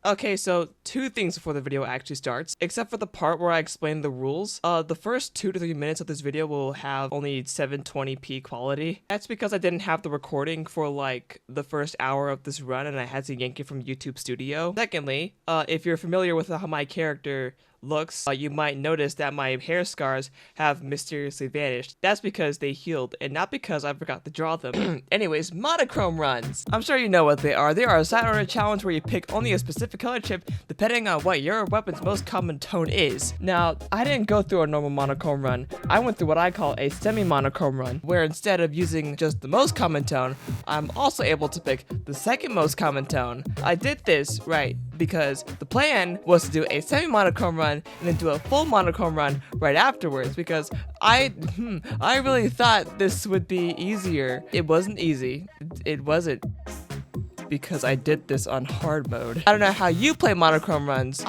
Okay, so two things before the video actually starts, except for the part where I explain the rules. The first 2 to 3 minutes of this video will have only 720p quality. That's because I didn't have the recording for like the first hour of this run and I had to yank it from YouTube Studio. Secondly, if you're familiar with how my character looks, you might notice that my hair scars have mysteriously vanished. That's because they healed and not because I forgot to draw them. Anyways, monochrome runs. I'm sure you know what they are. They are a side order challenge where you pick only a specific color chip depending on what your weapon's most common tone is. Now, I didn't go through a normal monochrome run. I went through what I call a semi-monochrome run, where instead of using just the most common tone, I'm also able to pick the second most common tone. I did this, right, because the plan was to do a semi-monochrome run and then do a full monochrome run right afterwards because I really thought this would be easier. It wasn't easy. It wasn't, because I did this on hard mode. I don't know how you play monochrome runs.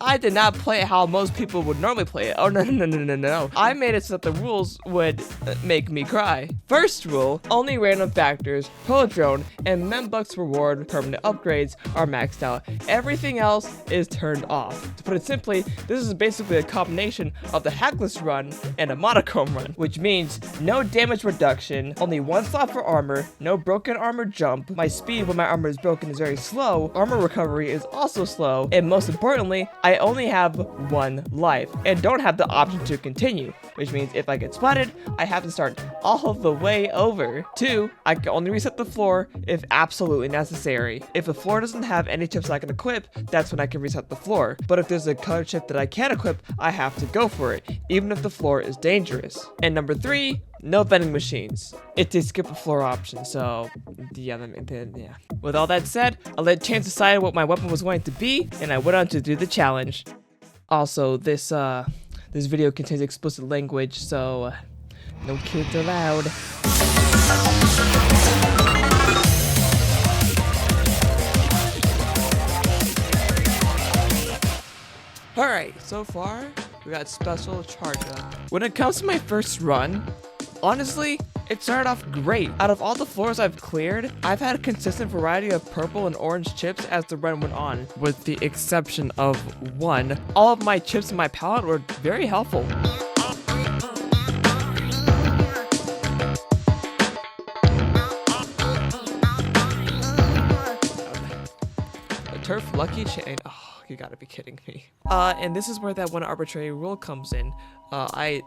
I did not play it how most people would normally play it. Oh, no. I made it so that the rules would make me cry. First rule, only random factors, Pro Drone, and Membucks reward permanent upgrades are maxed out. Everything else is turned off. To put it simply, this is basically a combination of the hackless run and a monochrome run, which means no damage reduction, only 1 slot for armor, no broken armor jump, my speed when my armor is broken is very slow, armor recovery is also slow, and most importantly, I only have 1 life and don't have the option to continue, which means if I get spotted, I have to start all the way over. 2, I can only reset the floor if absolutely necessary. If the floor doesn't have any chips I can equip, that's when I can reset the floor. But if there's a color chip that I can't equip, I have to go for it, even if the floor is dangerous. And number 3, no vending machines. It's a skip a floor option, so yeah. With all that said, I let chance decide what my weapon was going to be, and I went on to do the challenge. Also, this video contains explicit language, so no kids allowed. Alright, so far, we got special charge up. When it comes to my first run, honestly, it started off great. Out of all the floors I've cleared, I've had a consistent variety of purple and orange chips as the run went on, with the exception of 1. All of my chips in my palette were very helpful. Turf lucky chain. Oh, you gotta be kidding me. And this is where that one arbitrary rule comes in.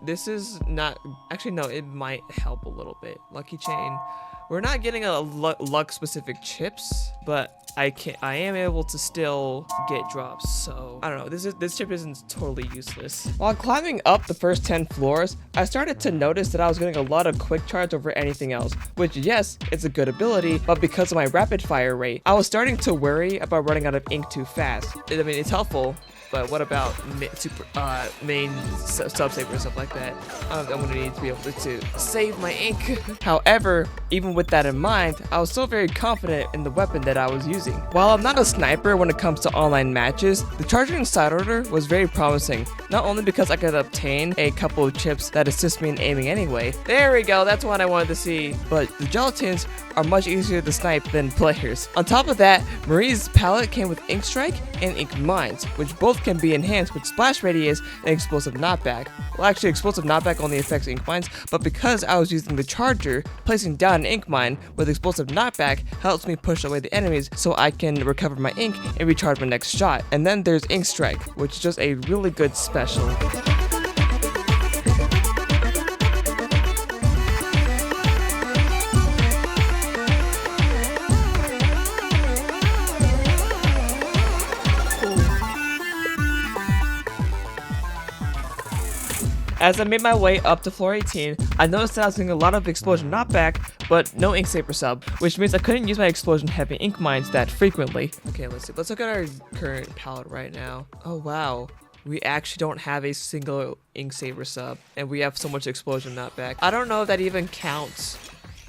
This is not, actually no, it might help a little bit. Lucky chain. We're not getting a luck specific chips, but I am able to still get drops. So I don't know. This chip isn't totally useless. While climbing up the first 10 floors, I started to notice that I was getting a lot of quick charge over anything else, which yes, it's a good ability, but because of my rapid fire rate, I was starting to worry about running out of ink too fast. I mean, it's helpful, but what about main sub-saver and stuff like that? I'm gonna need to be able to save my ink. However, even with that in mind, I was still very confident in the weapon that I was using. While I'm not a sniper when it comes to online matches, the charging side order was very promising, not only because I could obtain a couple of chips that assist me in aiming anyway. There we go, that's what I wanted to see. But the gelatins are much easier to snipe than players. On top of that, Marie's palette came with Ink Strike and Ink Mines, which both can be enhanced with Splash Radius and Explosive Knockback. Well, actually, Explosive Knockback only affects Ink Mines, but because I was using the charger, placing down an Ink Mine with Explosive Knockback helps me push away the enemies so I can recover my ink and recharge my next shot. And then there's Ink Strike, which is just a really good special. As I made my way up to floor 18, I noticed that I was getting a lot of explosion knockback, but no ink saber sub, which means I couldn't use my explosion heavy ink mines that frequently. Okay, let's see. Let's look at our current palette right now. Oh wow. We actually don't have a single ink saber sub, and we have so much explosion knockback. I don't know if that even counts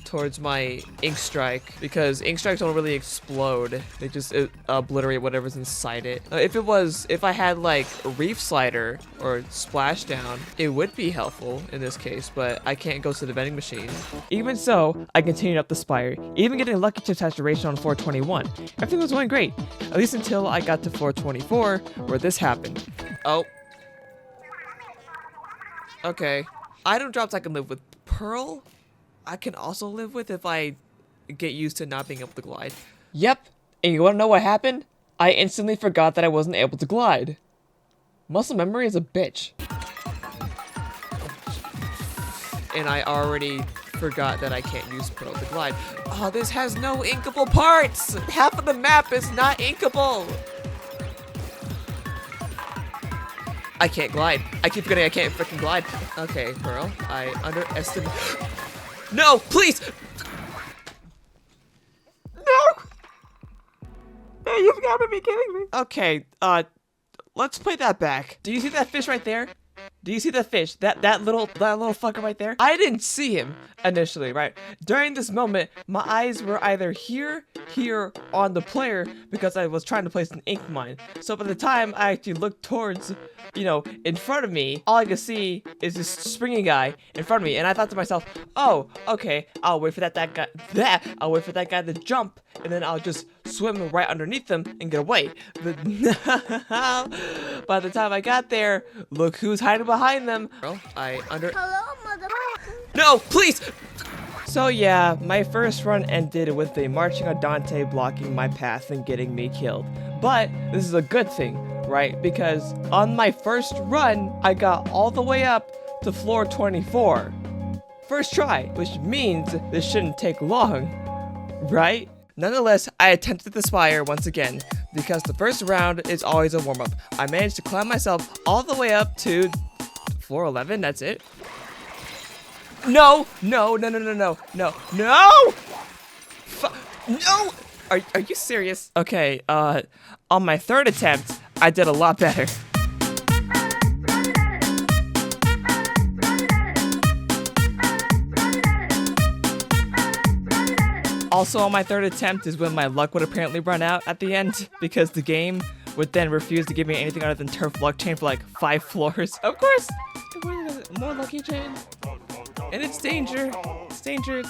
towards my ink strike because ink strikes don't really explode. They just obliterate whatever's inside it. If I had like a reef slider or splashdown, it would be helpful in this case, but I can't go to the vending machine. Even so, I continued up the spire, even getting lucky chip saturation on floor 21. Everything was going great, at least until I got to floor 24, where this happened. Oh. Okay. Item drops I can live with. Pearl, I can also live with if I get used to not being able to glide. Yep, and you wanna know what happened? I instantly forgot that I wasn't able to glide. Muscle memory is a bitch. And I already forgot that I can't use Pearl to glide. Oh, this has no inkable parts! Half of the map is not inkable! I can't glide. I keep forgetting I can't freaking glide. Okay, Pearl, I underestimate. No, please! No! Hey, you've got to be kidding me. Okay, let's play that back. Do you see that fish right there? Do you see the fish? That little fucker right there? I didn't see him initially, right? During this moment, my eyes were either here, on the player, because I was trying to place an ink mine. So by the time I actually looked towards, in front of me, all I could see is this springy guy in front of me, and I thought to myself, oh, okay, I'll wait for that guy to jump, and then I'll just swim right underneath them and get away. But by the time I got there, look who's hiding behind them. Hello, motherfucker. No, please! So yeah, my first run ended with a marching Andante blocking my path and getting me killed. But this is a good thing, right? Because on my first run, I got all the way up to floor 24. First try, which means this shouldn't take long, right? Nonetheless, I attempted the spire once again, because the first round is always a warm-up. I managed to climb myself all the way up to floor 11, that's it. No! No! No! Are you serious? Okay, on my third attempt, I did a lot better. Also on my third attempt is when my luck would apparently run out at the end, because the game would then refuse to give me anything other than turf luck chain for like 5 floors. Of course, more lucky chain. And it's danger. It's danger.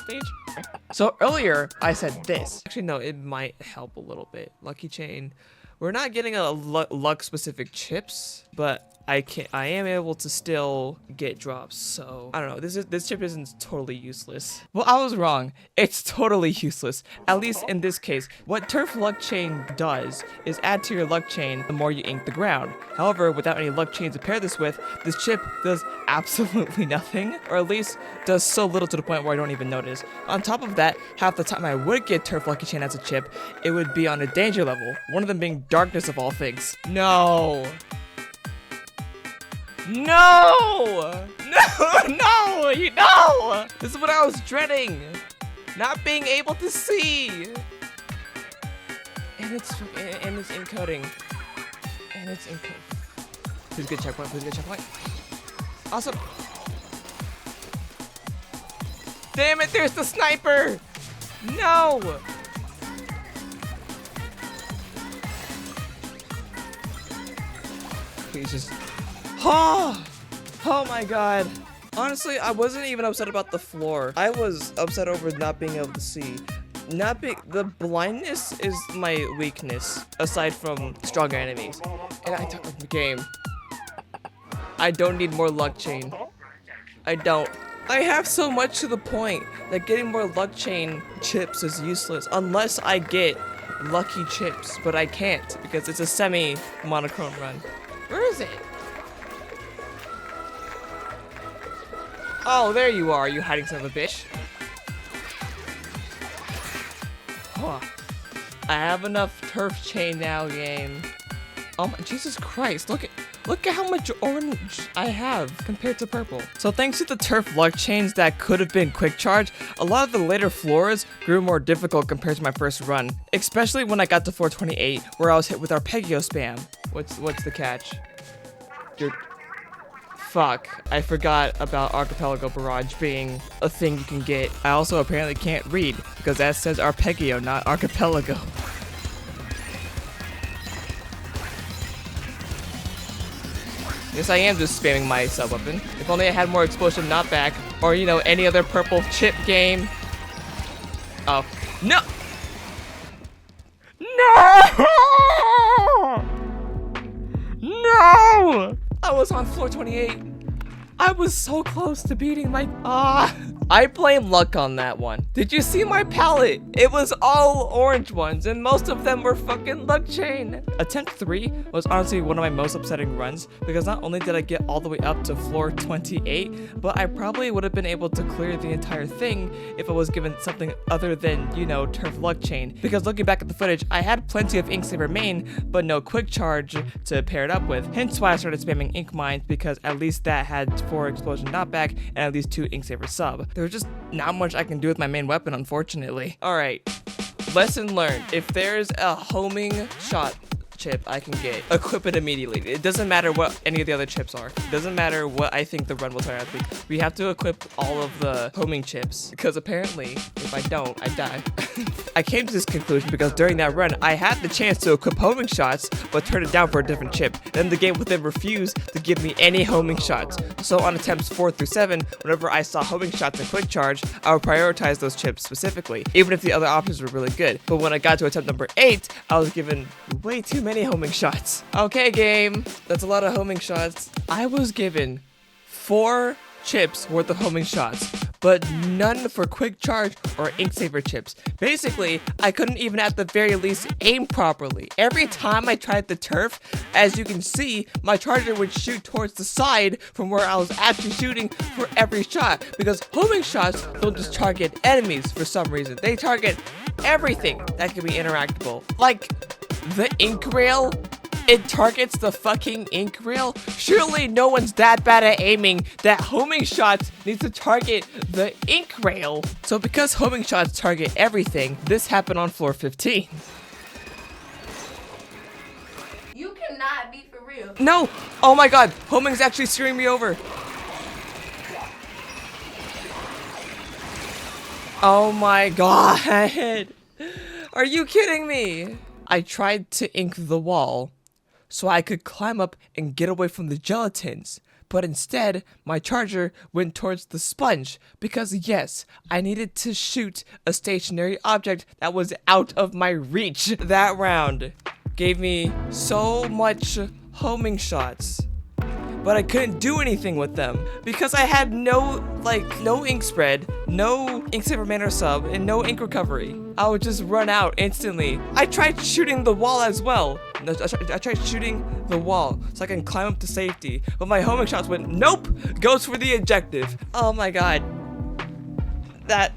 So earlier I said this. Actually no, it might help a little bit. Lucky chain. We're not getting a luck specific chips, but I am able to still get drops, so I don't know. This chip isn't totally useless. Well, I was wrong. It's totally useless. At least in this case. What turf luck chain does is add to your luck chain the more you ink the ground. However, without any luck chains to pair this with, this chip does absolutely nothing, or at least does so little to the point where I don't even notice. On top of that, half the time I would get turf lucky chain as a chip, it would be on a danger level. One of them being darkness of all things. No! No! No! This is what I was dreading. Not being able to see. And it's encoding. Please get checkpoint. Awesome. Damn it, there's the sniper. No. Please just... Oh my god. Honestly, I wasn't even upset about the floor. I was upset over not being able to see. The blindness is my weakness, aside from stronger enemies. And I took the game. I don't need more luck chain. I don't. I have so much to the point that getting more luck chain chips is useless unless I get lucky chips, but I can't because it's a semi-monochrome run. Where is it? Oh, there you are, you hiding son of a bitch. Huh. I have enough turf chain now, game. Oh my, Jesus Christ, look at how much orange I have compared to purple. So thanks to the turf luck chains that could have been quick charge, a lot of the later floors grew more difficult compared to my first run. Especially when I got to 428, where I was hit with Arpeggio spam. What's the catch? Fuck, I forgot about Archipelago Barrage being a thing you can get. I also apparently can't read because that says Arpeggio, not Archipelago. Yes, I am just spamming my sub-weapon. If only I had more explosive knockback, or, you know, any other purple chip game. Oh, no! No! No! I was on floor 28. I was so close to beating my... I blame luck on that one. Did you see my palette? It was all orange ones, and most of them were fucking luck chain. Attempt 3 was honestly one of my most upsetting runs, because not only did I get all the way up to floor 28, but I probably would have been able to clear the entire thing if I was given something other than, you know, turf luck chain. Because looking back at the footage, I had plenty of ink saver main, but no quick charge to pair it up with. Hence why I started spamming ink mines, because at least that had 4 explosion knockback and at least 2 ink saver sub. There's just not much I can do with my main weapon, unfortunately. Alright, lesson learned. If there's a homing shot chip I can get, equip it immediately. It doesn't matter what any of the other chips are. It doesn't matter what I think the run will turn out to be. We have to equip all of the homing chips, because apparently, if I don't, I die. I came to this conclusion because during that run, I had the chance to equip homing shots, but turned it down for a different chip. Then the game would then refuse to give me any homing shots. So on attempts 4 through 7, whenever I saw homing shots and quick charge, I would prioritize those chips specifically, even if the other options were really good. But when I got to attempt number 8, I was given way too many homing shots. Okay, game, that's a lot of homing shots. I was given 4 chips worth of homing shots, but none for quick charge or ink saver chips. Basically, I couldn't even at the very least aim properly. Every time I tried the turf, as you can see, my charger would shoot towards the side from where I was actually shooting for every shot, because homing shots don't just target enemies for some reason. They target everything that can be interactable. Like the ink rail. It targets the fucking ink rail? Surely no one's that bad at aiming that homing shots need to target the ink rail. So because homing shots target everything, this happened on floor 15. You cannot be for real. No! Oh my god, homing's actually steering me over. Oh my god. Are you kidding me? I tried to ink the wall so I could climb up and get away from the gelatins, but instead my charger went towards the sponge because yes, I needed to shoot a stationary object that was out of my reach. That round gave me so much homing shots, but I couldn't do anything with them because I had no ink spread, no ink saver mana sub, and no ink recovery. I would just run out instantly. I tried shooting the wall as well. I tried shooting the wall so I can climb up to safety, but my homing shots went, nope, goes for the objective. Oh my god. That...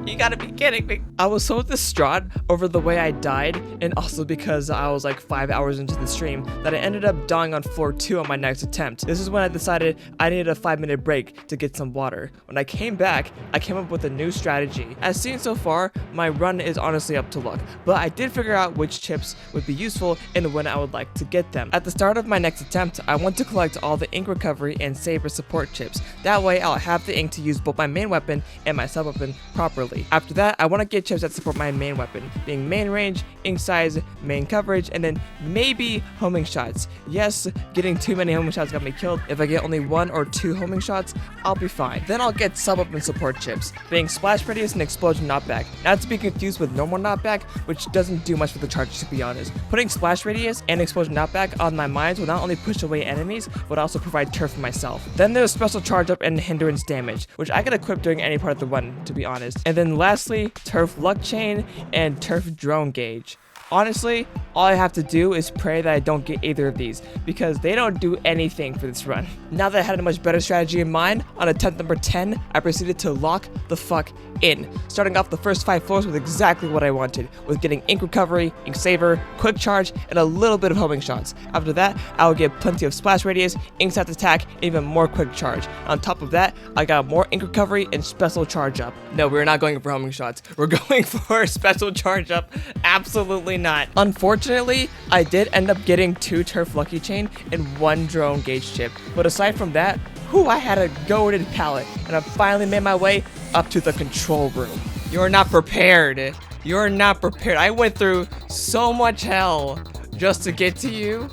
You gotta be kidding me. I was so distraught over the way I died, and also because I was like 5 hours into the stream, that I ended up dying on floor 2 on my next attempt. This is when I decided I needed a 5-minute break to get some water. When I came back, I came up with a new strategy. As seen so far, my run is honestly up to luck, but I did figure out which chips would be useful and when I would like to get them. At the start of my next attempt, I want to collect all the ink recovery and saber support chips. That way, I'll have the ink to use both my main weapon and my sub weapon properly. After that, I want to get chips that support my main weapon, being main range, ink size, main coverage, and then maybe homing shots. Yes, getting too many homing shots got me killed. If I get only 1 or 2 homing shots, I'll be fine. Then I'll get sub weapon support chips, being splash radius and explosion knockback. Not to be confused with normal knockback, which doesn't do much for the charge, to be honest. Putting splash radius and explosion knockback on my mines will not only push away enemies, but also provide turf for myself. Then there's special charge up and hindrance damage, which I can equip during any part of the run, to be honest. And then lastly, turf luck chain and turf drone gauge. Honestly, all I have to do is pray that I don't get either of these, because they don't do anything for this run. Now that I had a much better strategy in mind, on attempt number 10, I proceeded to lock the fuck in, starting off the first 5 floors with exactly what I wanted, with getting ink recovery, ink saver, quick charge, and a little bit of homing shots. After that, I will get plenty of splash radius, ink size attack, and even more quick charge. On top of that, I got more ink recovery and special charge up. No, we're not going for homing shots. We're going for special charge up. Absolutely not. Unfortunately, I did end up getting 2 turf lucky chain and 1 drone gauge chip. But aside from that, whew, I had a goated pallet, and I finally made my way up to the control room. You're not prepared. You're not prepared. I went through so much hell just to get to you.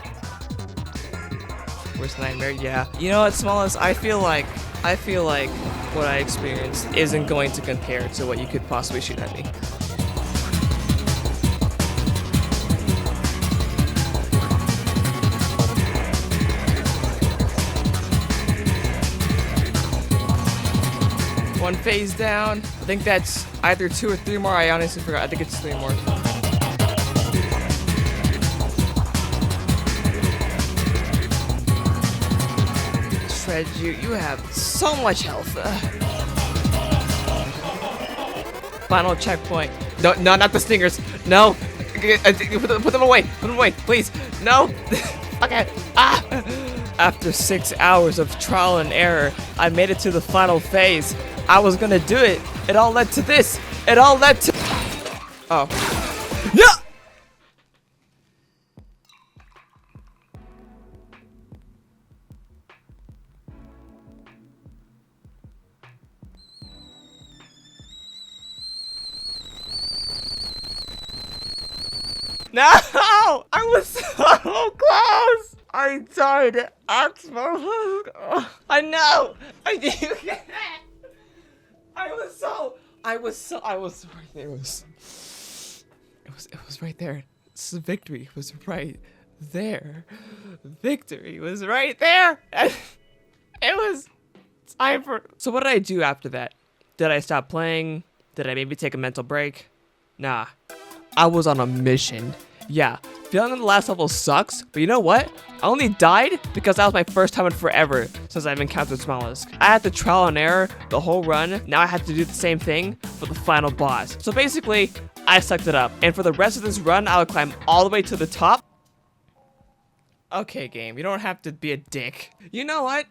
Worst nightmare, yeah. You know what, Smallest? I feel like what I experienced isn't going to compare to what you could possibly shoot at me. One phase down. I think that's either 2 or 3 more. I honestly forgot. I think it's 3 more. Shred, you have so much health. Final checkpoint. No, not the stingers. No. Put them away. Put them away, please. No. Okay. Ah. After 6 hours of trial and error, I made it to the final phase. I was gonna do it. It all led to this. It all led to. Oh. No! No! I was so close! I died at I know! I was right there. It was right there. This is victory. It was right there. Victory was right there. It was time for. So what did I do after that? Did I stop playing? Did I maybe take a mental break? Nah. I was on a mission. Yeah, failing on the last level sucks, but you know what? I only died because that was my first time in forever since I've encountered Smollusk. I had to trial and error the whole run. Now I have to do the same thing for the final boss. So basically, I sucked it up. And for the rest of this run, I would climb all the way to the top. Okay, game, you don't have to be a dick. You know what?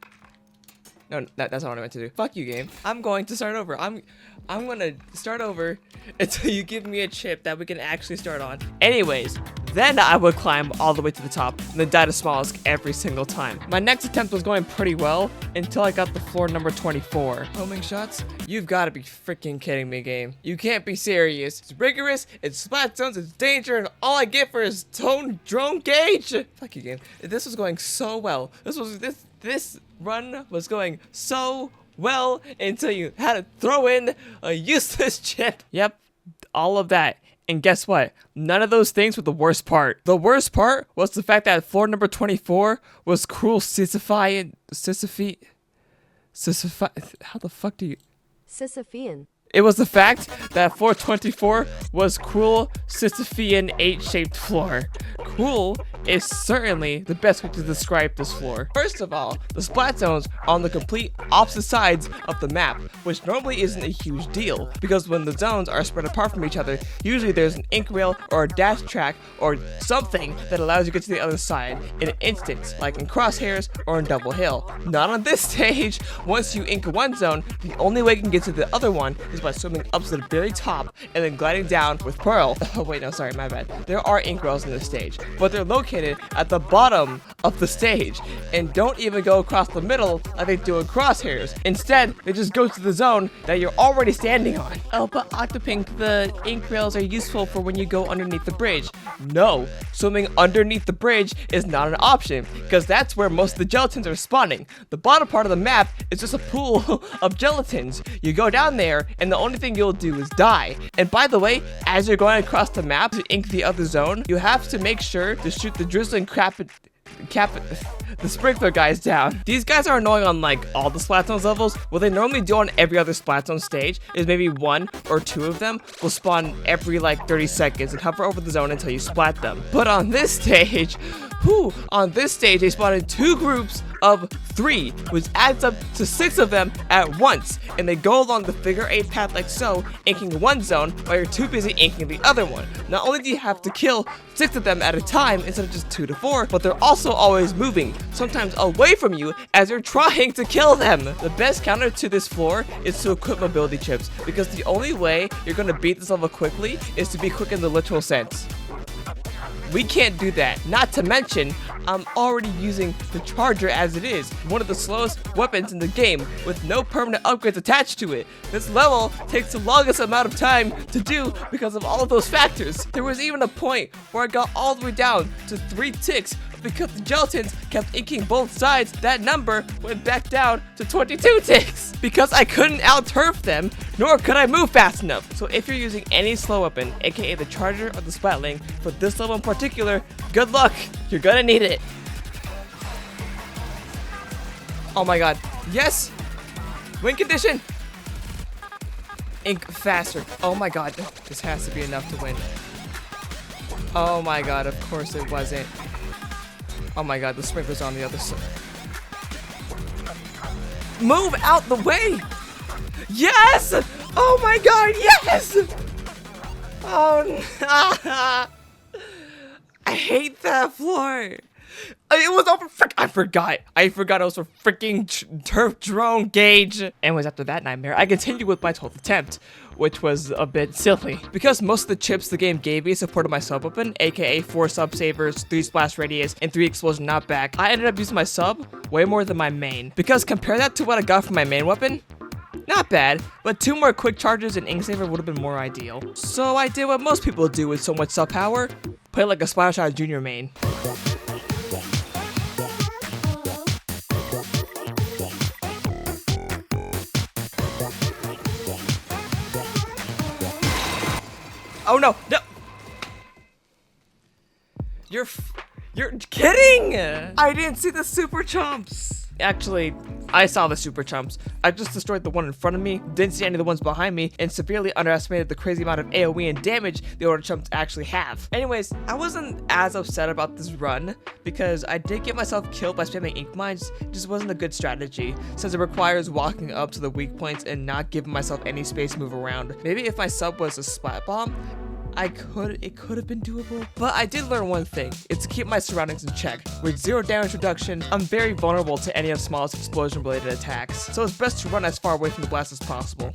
No, that's not what I meant to do. Fuck you, game. I'm going to start over. I'm gonna start over until you give me a chip that we can actually start on. Anyways, then I would climb all the way to the top and then die to Smollusk every single time. My next attempt was going pretty well until I got the floor number 24. Homing shots? You've got to be freaking kidding me, game. You can't be serious. It's rigorous, it's splat zones, it's danger, and all I get for is drone gauge. Fuck you, game. This was going so well. This run was going so well until you had to throw in a useless chip. Yep, all of that. And guess what? None of those things were the worst part. The worst part was the fact that floor number 24 was cruel Sisyphean. How the fuck do you? Sisyphean. It was the fact that floor 24 was cruel Sisyphean 8-shaped floor. Cruel is certainly the best way to describe this floor. First of all, the splat zones are on the complete opposite sides of the map, which normally isn't a huge deal, because when the zones are spread apart from each other, usually there's an ink rail or a dash track or something that allows you to get to the other side in an instant, like in Crosshairs or in Double Hill. Not on this stage. Once you ink one zone, the only way you can get to the other one is by swimming up to the very top and then gliding down with Pearl. Oh wait, no, sorry, my bad. There are ink rails in this stage, but they're located at the bottom of the stage and don't even go across the middle like they do in Crosshairs. Instead, they just go to the zone that you're already standing on. Oh, but Octopink, the ink rails are useful for when you go underneath the bridge. No, swimming underneath the bridge is not an option because that's where most of the gelatins are spawning. The bottom part of the map is just a pool of gelatins. You go down there and the only thing you'll do is die. And by the way, as you're going across the map to ink the other zone, you have to make sure to shoot the drizzling the sprinkler guys down. These guys are annoying on like all the Splatzones levels. What they normally do on every other Splatzone stage is maybe 1 or 2 of them will spawn every like 30 seconds and hover over the zone until you splat them. But on this stage, they spawn in 2 groups of 3, which adds up to 6 of them at once, and they go along the figure 8 path like so, inking one zone while you're too busy inking the other one. Not only do you have to kill 6 of them at a time instead of just 2 to 4, but they're also always moving, sometimes away from you as you're trying to kill them. The best counter to this floor is to equip mobility chips, because the only way you're going to beat this level quickly is to be quick in the literal sense. we can't do that. Not to mention, I'm already using the charger as it is, one of the slowest weapons in the game with no permanent upgrades attached to it. This level takes the longest amount of time to do because of all of those factors. There was even a point where I got all the way down to 3 ticks. Because the gelatins kept inking both sides, that number went back down to 22 ticks. Because I couldn't out-turf them, nor could I move fast enough. So if you're using any slow weapon, aka the charger or the splatling, for this level in particular, good luck. You're gonna need it. Oh my god. Yes! Win condition! Ink faster. Oh my god. This has to be enough to win. Oh my god, of course it wasn't. Oh my god, the sprinkler's on the other side. Move out the way! Yes! Oh my god, yes! Oh no. I hate that floor. It was over. I forgot it was for freaking turf drone gauge. Anyways, after that nightmare, I continued with my 12th attempt, which was a bit silly. Because most of the chips the game gave me supported my sub weapon, aka 4 sub savers, 3 splash radius, and 3 explosion knockback, I ended up using my sub way more than my main. Because compare that to what I got from my main weapon, not bad, but 2 more quick charges and ink saver would have been more ideal. So I did what most people do with so much sub power, play like a Splash Shot Junior main. Oh no, no! You're kidding! I didn't see the super chumps! Actually, I saw the super chumps. I just destroyed the one in front of me, didn't see any of the ones behind me, and severely underestimated the crazy amount of AoE and damage the order chumps actually have. Anyways, I wasn't as upset about this run, because I did get myself killed by spamming ink mines. It just wasn't a good strategy, since it requires walking up to the weak points and not giving myself any space to move around. Maybe if my sub was a splat bomb, it could have been doable. But I did learn one thing. It's to keep my surroundings in check. With 0 damage reduction, I'm very vulnerable to any of Small's explosion related attacks. So it's best to run as far away from the blast as possible.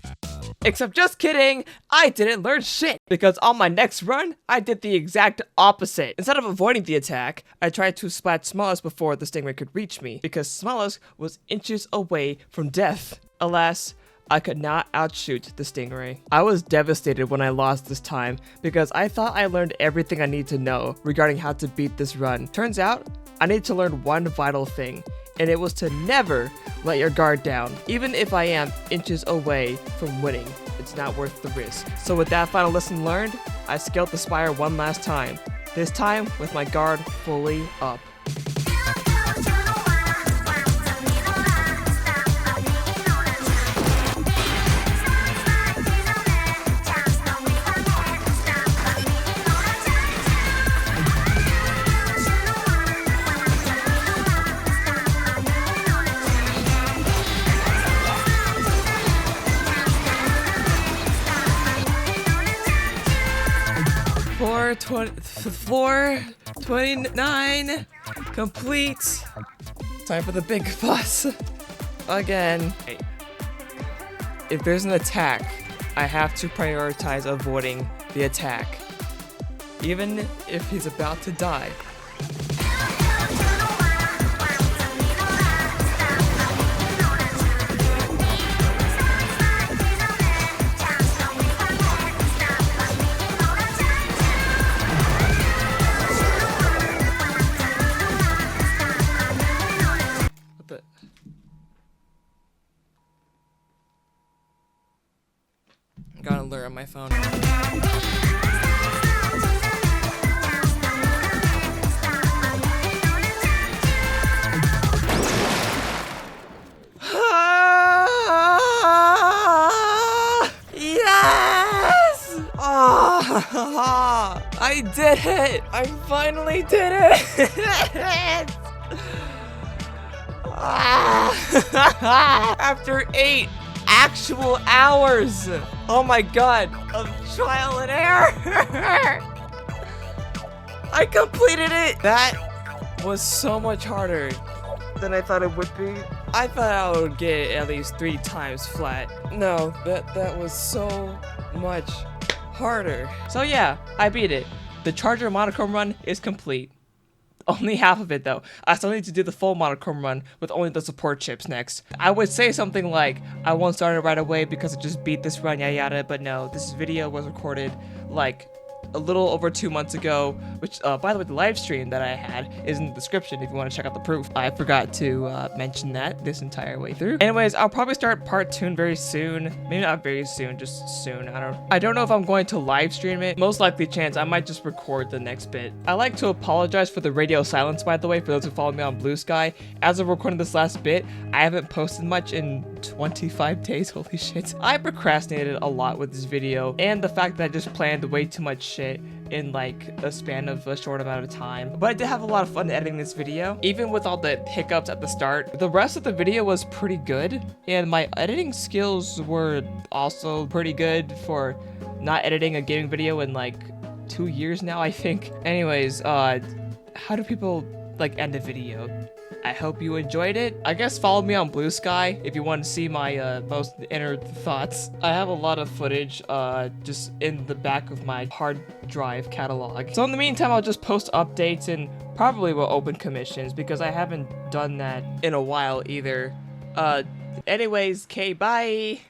Except just kidding, I didn't learn shit. Because on my next run, I did the exact opposite. Instead of avoiding the attack, I tried to splat Smallest before the Stingray could reach me. Because Smallest was inches away from death. Alas, I could not outshoot the Stingray. I was devastated when I lost this time because I thought I learned everything I need to know regarding how to beat this run. Turns out, I need to learn one vital thing, and it was to never let your guard down. Even if I am inches away from winning, it's not worth the risk. So with that final lesson learned, I scaled the spire one last time, this time with my guard fully up. Floor 29 complete. Time for the big fuss again. If there's an attack, I have to prioritize avoiding the attack, even if he's about to die. Got an alert on my phone. Yes! Oh, I did it! I finally did it! After 8 actual hours, oh my god, of trial and error, I completed it. That was so much harder than I thought it would be. I thought I would get at least 3 times flat. No, that was so much harder. So yeah, I beat it. The Charger Monochrome run is complete. Only half of it though. I still need to do the full Monochrome run with only the support chips next. I would say something like, I won't start it right away because I just beat this run, yada yada, but no, this video was recorded like a little over 2 months ago, which, by the way, the live stream that I had is in the description if you want to check out the proof. I forgot to mention that this entire way through. Anyways, I'll probably start part 2 very soon. Maybe not very soon, just soon. I don't know if I'm going to live stream it. Most likely chance I might just record the next bit. I like to apologize for the radio silence, by the way, for those who follow me on Blue Sky. As of recording this last bit, I haven't posted much in 25 days, holy shit. I procrastinated a lot with this video, and the fact that I just planned way too much shit in like a span of a short amount of time. But I did have a lot of fun editing this video. Even with all the hiccups at the start, the rest of the video was pretty good, and my editing skills were also pretty good for not editing a gaming video in like 2 years now, I think. Anyways, how do people like end a video? I hope you enjoyed it. I guess follow me on Blue Sky if you want to see my most inner thoughts. I have a lot of footage just in the back of my hard drive catalog. So in the meantime, I'll just post updates and probably will open commissions because I haven't done that in a while either. Anyways, okay, bye!